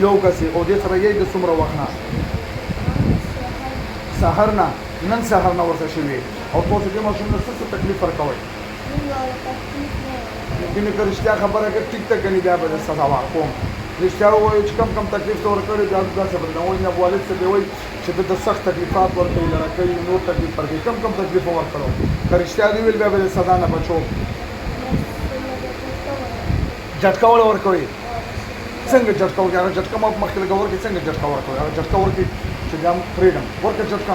یو کس او دې سره یې د څومره وخت نه سحر نه نن سحر نه ورته شوي او تاسو دې ماشوم نه څه تکلیف ورکوئ دې که رښتیا خبره که ټیک ته کني بیا به د سزا ورکوم رښتیا ووایو چې کم تکلیف ته ورکړی بیا داسې به نه وایي نه والد څه دی وایي چې د سخت تکلیفات ورکوي لره کوي نور تکلیف ورکوي کم تکلیف ورکړو که رښتیا دې ویل بیا به د سزا نه بچو جټکه ورکوي څنګه جټکه ورکوي هغه جټکه ما مخکې لږه ورکړي څنګه جټکه ورکوي هغه جټکه ورکړي چې بیا پرېږدم ورکړه جټکه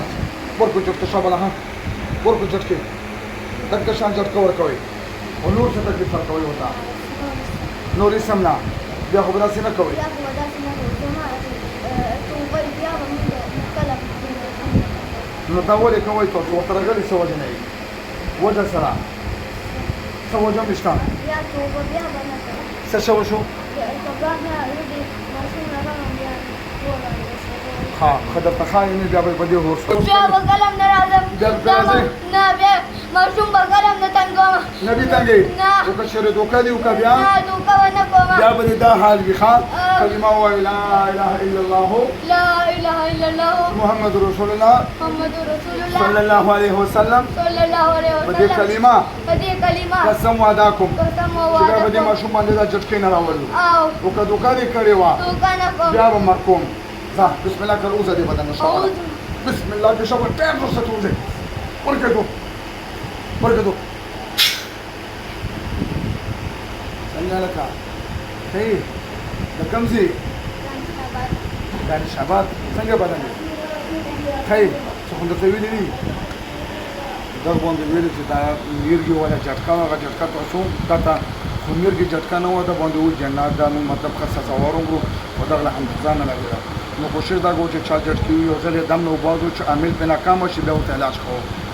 ورکړو جټکه شابله ها ورکړو جټکې دغه شان جټکه ورکوي او نور څه تکلیف ورکوي ورته نور یې سم نه بیا خو به داسې نه کوئ نو دا ولې کوئ تاسو ورته راغلي څه وجه نه یې وجه سره څه وجه هم شته څه شوی شو ها ښه درته ښایي نه بیا به یې په دې هوس بیا به قلم نه راځم نه بیا ماشوم به قلم نه تنګوم نه دې تنګوي نه او که چېرې دوکه دې وکړه بیا نه دوکه به نه کوم بیا به دې دا حال وي ښه کلمه ووایو لا اله الا الله لا اله الا الله محمد رسول الله محمد رسول الله صلی الله علیه وسلم صلی الله علیه په دې وسلم کلمه په دې کلمه قسم وعده کوم قسم چې بیا به دې وعده ماشوم باندې دا جټکې نه راولو او او که دوکه دې کړې وه دوکه نه کوم بیا به مر کوم ځه بسم الله کړه اوزه دې بدن نه شابه أعوذ بسم الله کې شابه ډېر فرصت وځي ورکړو ورکړو څنګه لکه هی د کوم ځای دانش آباد څنګه بدن دی هی څه خو درته ویلي دي دا باندې ویلي چې دا میرګي ولا جټکا هغه جټکا تاسو تا خو میرګي جټکا نه و دا باندې و جنات دا نو مطلب خاصه څوارم ورو او دا له همځانه لګیږي نو کوشش دا کو چې چا جټکی یو ځل دم نو بازو چې عامل په ناکام شي بیا ورته علاج کوو